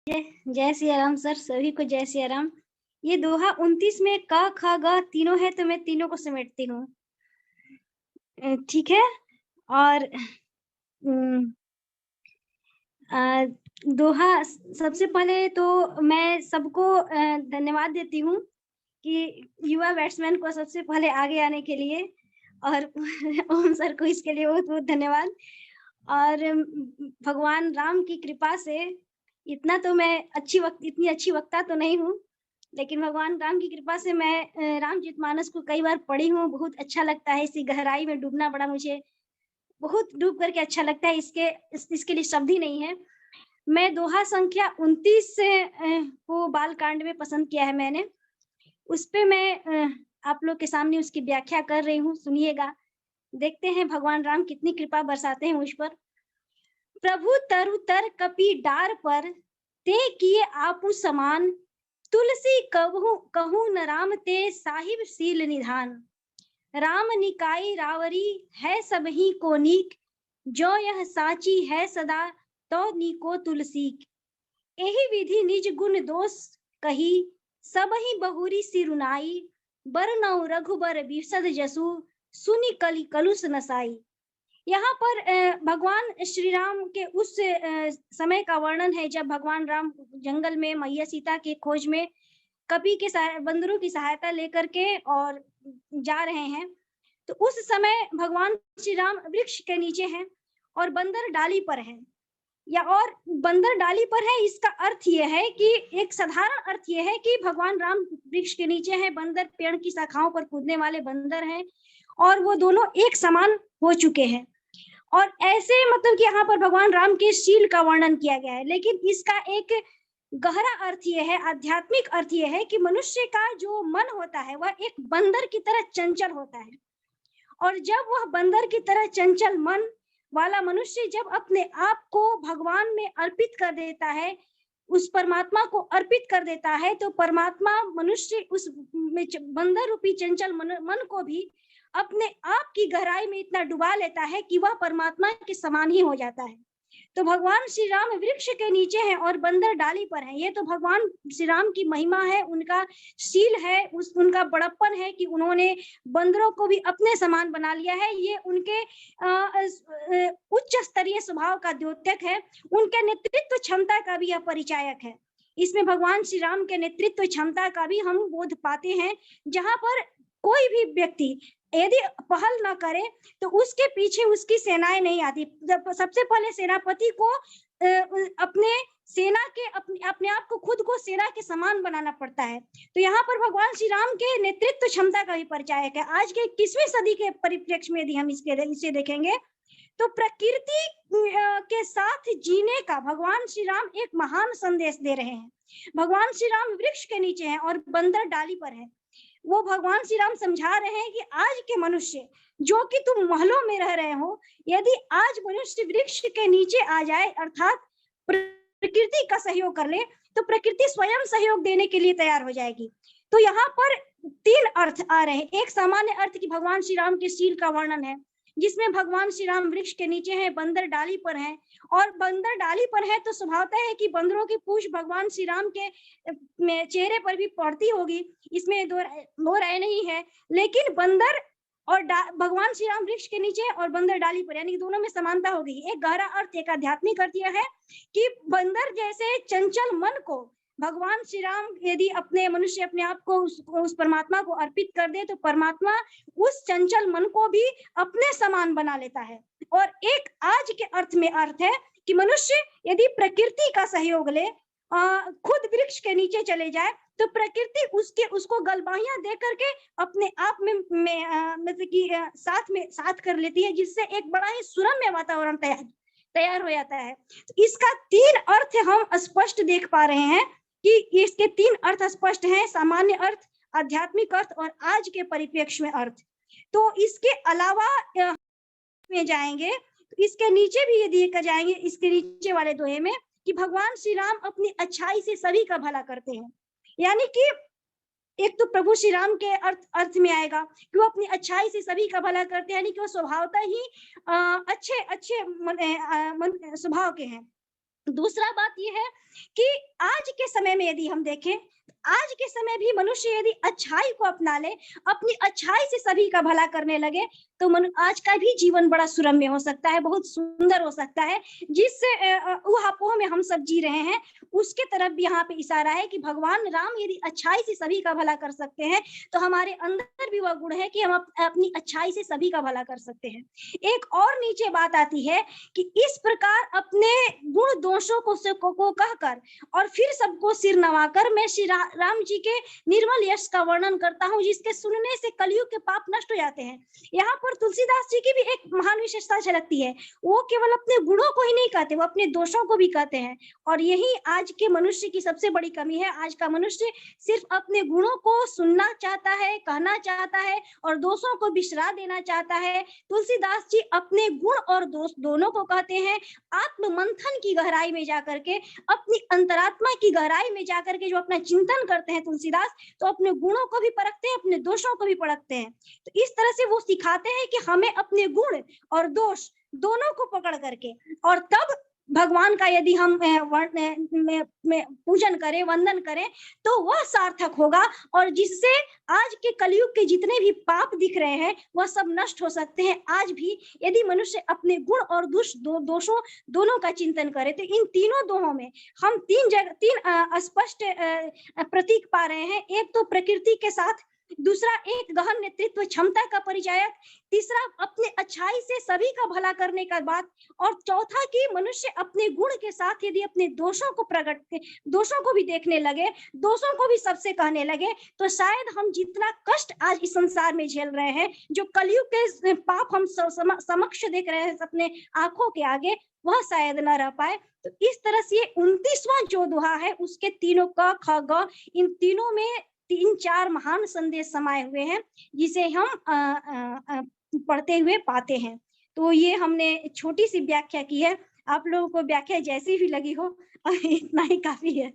जय सिया राम सर, सभी को जय सिया राम। ये दोहा 29 में क ख ग तीनों है, तो मैं तीनों को समेटती हूँ। ठीक है। और दोहा सबसे पहले तो मैं सबको धन्यवाद देती हूँ कि युवा बैट्समैन को सबसे पहले आगे आने के लिए, और ओम सर को इसके लिए बहुत बहुत धन्यवाद। और भगवान राम की कृपा से इतना तो मैं इतनी अच्छी वक्ता तो नहीं हूँ, लेकिन भगवान राम की कृपा से मैं रामचरितमानस को कई बार पढ़ी हूँ। बहुत अच्छा लगता है, इसी गहराई में डूबना बड़ा मुझे बहुत डूब करके अच्छा लगता है। इसके लिए शब्द ही नहीं है। मैं दोहा संख्या 29 से को बालकांड में पसंद किया है मैंने। उस पे मैं आप लोग के सामने उसकी व्याख्या कर रही हूँ, सुनिएगा। देखते हैं भगवान राम कितनी कृपा बरसाते हैं मुझ पर। प्रभु तरु तर कपि डार पर, ते किए आपु समान, तुलसी कहूँ न राम ते साहिब सील निधान। राम निकाई रावरी है सब ही को नीक, जो यह साची है सदा तो नीको तुलसी। एहि विधि निज गुण दोष कही, सब ही बहुरी सिरुनाई। बरनऊ रघुबर बिसद जसु, सुनि कलि कलुष नसाई। यहाँ पर भगवान श्री राम के उस समय का वर्णन है जब भगवान राम जंगल में मैया सीता की खोज में कपि के बंदरों की सहायता लेकर के और जा रहे हैं। तो उस समय भगवान श्री राम वृक्ष के नीचे हैं और बंदर डाली पर है, और बंदर डाली पर है। इसका अर्थ यह है कि एक साधारण अर्थ यह है कि भगवान राम वृक्ष के नीचे हैं, बंदर पेड़ की शाखाओं पर कूदने वाले बंदर हैं, और वो दोनों एक समान हो चुके हैं। और ऐसे मतलब कि यहाँ पर भगवान राम के शील का वर्णन किया गया है, लेकिन इसका एक गहरा अर्थ यह है, आध्यात्मिक अर्थ यह है कि मनुष्य का जो मन होता है वह एक बंदर की तरह चंचल होता है। और जब वह बंदर की तरह चंचल मन वाला मनुष्य जब अपने आप को भगवान में अर्पित कर देता है, उस परमात्मा को अर्पित कर देता है, तो परमात्मा मनुष्य उस बंदर रूपी चंचल मन को भी अपने आप की गहराई में इतना डुबा लेता है कि वह परमात्मा के समान ही हो जाता है। तो भगवान श्री राम वृक्ष के नीचे हैं और बंदर डाली पर हैं। ये तो भगवान श्री राम की महिमा है, उनका शील है, उनका बड़प्पन है कि उन्होंने बंदरों को भी अपने समान बना लिया है। ये उनके उच्च स्तरीय स्वभाव का द्योतक है, उनके नेतृत्व क्षमता का भी यह परिचायक है। इसमें भगवान श्री राम के नेतृत्व क्षमता का भी हम बोध पाते हैं, जहां पर कोई भी व्यक्ति यदि पहल ना करे तो उसके पीछे उसकी सेनाएं नहीं आती। सबसे पहले सेनापति को अपने सेना के अपने आप को खुद को सेना के समान बनाना पड़ता है। तो यहाँ पर भगवान श्री राम के नेतृत्व क्षमता का भी परिचायक है। आज के 21वीं सदी के परिप्रेक्ष्य में यदि हम इसे देखेंगे तो प्रकृति के साथ जीने का भगवान श्री राम एक महान संदेश दे रहे हैं। भगवान श्री राम वृक्ष के नीचे हैं और बंदर डाली पर है। वो भगवान श्री राम समझा रहे हैं कि आज के मनुष्य जो कि तुम महलों में रह रहे हो, यदि आज मनुष्य वृक्ष के नीचे आ जाए, अर्थात प्रकृति का सहयोग कर ले, तो प्रकृति स्वयं सहयोग देने के लिए तैयार हो जाएगी। तो यहाँ पर 3 अर्थ आ रहे हैं। एक सामान्य अर्थ की भगवान श्री राम के शील का वर्णन है, जिसमें भगवान श्री राम वृक्ष के नीचे हैं, बंदर डाली पर हैं, और बंदर डाली पर है तो स्वभावतः है कि बंदरों की पूंछ भगवान श्री राम के चेहरे पर भी पड़ती होगी, इसमें दो राय नहीं है। लेकिन बंदर और भगवान श्री राम वृक्ष के नीचे और बंदर डाली पर, यानी दोनों में समानता हो गई। एक गहरा अर्थ, एक आध्यात्मिक अर्थ यह है कि बंदर जैसे चंचल मन को भगवान श्री राम यदि मनुष्य अपने आप को उस परमात्मा को अर्पित कर दे, तो परमात्मा उस चंचल मन को भी अपने समान बना लेता है। और एक आज के अर्थ में अर्थ है कि मनुष्य यदि प्रकृति का सहयोग ले, खुद वृक्ष के नीचे चले जाए, तो प्रकृति उसको गलबाहियां दे करके अपने आप में मतलब कि साथ कर लेती है, जिससे एक बड़ा ही सुरम्य वातावरण तैयार हो जाता है। तो इसका 3 अर्थ हम स्पष्ट देख पा रहे हैं कि इसके 3 अर्थ स्पष्ट हैं, सामान्य अर्थ, आध्यात्मिक अर्थ और आज के परिप्रेक्ष्य में अर्थ। तो इसके अलावा में जाएंगे तो इसके नीचे भी ये देखा जाएंगे, इसके नीचे वाले दोहे में, कि भगवान श्री राम अपनी अच्छाई से सभी का भला करते हैं। यानी कि एक तो प्रभु श्री राम के अर्थ में आएगा कि वो अपनी अच्छाई से सभी का भला करते हैं, यानी कि वो स्वभावतः ही अच्छे स्वभाव के हैं। दूसरा बात ये है कि आज के समय में यदि हम देखें, आज के समय भी मनुष्य यदि अच्छाई को अपना ले, अपनी अच्छाई से सभी का भला करने लगे, तो आज का भी जीवन बड़ा सुरम्य हो सकता है, बहुत सुंदर हो सकता है। जिस ऊहापोह में हम सब जी रहे हैं, उसके तरफ भी यहाँ पे इशारा है कि भगवान राम यदि अच्छाई से सभी का भला कर सकते हैं, तो हमारे अंदर भी वह गुण है कि हम अपनी अच्छाई से सभी का भला कर सकते हैं। एक और नीचे बात आती है कि इस प्रकार अपने गुण दोषों को कहकर और फिर सबको सिर नवाकर मैं श्री राम जी के निर्मल यश का वर्णन करता हूँ, जिसके सुनने से कलयुग के पाप नष्ट हो जाते हैं। यहाँ पर तुलसीदास जी की भी एक महान विशेषता झलकती है। वो केवल अपने गुणों को ही नहीं कहते, वो अपने दोषों को भी कहते हैं। और यही आज के मनुष्य की सबसे बड़ी कमी है। आज का मनुष्य सिर्फ अपने गुणों को सुनना चाहता है, कहना चाहता है और दोषों को बिसरा देना चाहता है। तुलसीदास जी अपने गुण और दोष दोनों को कहते हैं। आत्म मंथन की गहराई में जाकर के, अपनी अंतरात्मा की गहराई में जाकर के जो अपना चिंतन करते हैं तुलसीदास, तो अपने गुणों को भी परखते हैं, अपने दोषों को भी परखते हैं। तो इस तरह से वो सिखाते हैं कि हमें अपने गुण और दोष दोनों को पकड़ करके, और तब भगवान का यदि हम पूजन करें, वंदन करें, तो वह सार्थक होगा और जिससे आज के कलयुग के जितने भी पाप दिख रहे हैं वह सब नष्ट हो सकते हैं। आज भी यदि मनुष्य अपने गुण और दोषों दोनों का चिंतन करे, तो इन तीनों दोहों में हम तीन स्पष्ट प्रतीक पा रहे हैं। एक तो प्रकृति के साथ, दूसरा एक गहन नेतृत्व क्षमता का परिचायक, तीसरा अपने अच्छाई से सभी का भला करने का बात, और चौथा कि मनुष्य अपने गुण के साथ यदि अपने दोषों को भी देखने लगे, दोषों को भी सबसे कहने लगे, तो शायद हम जितना कष्ट आज इस संसार में झेल रहे हैं, जो कलयुग के पाप हम समक्ष देख रहे हैं अपने आंखों के आगे, वह शायद न रह पाए। तो इस तरह से 29वां जो दोहा है उसके तीनों का ख ग, इन तीनों में 3-4 महान संदेश समाये हुए हैं, जिसे हम पढ़ते हुए पाते हैं। तो ये हमने छोटी सी व्याख्या की है। आप लोगों को व्याख्या जैसी भी लगी हो, इतना ही काफी है।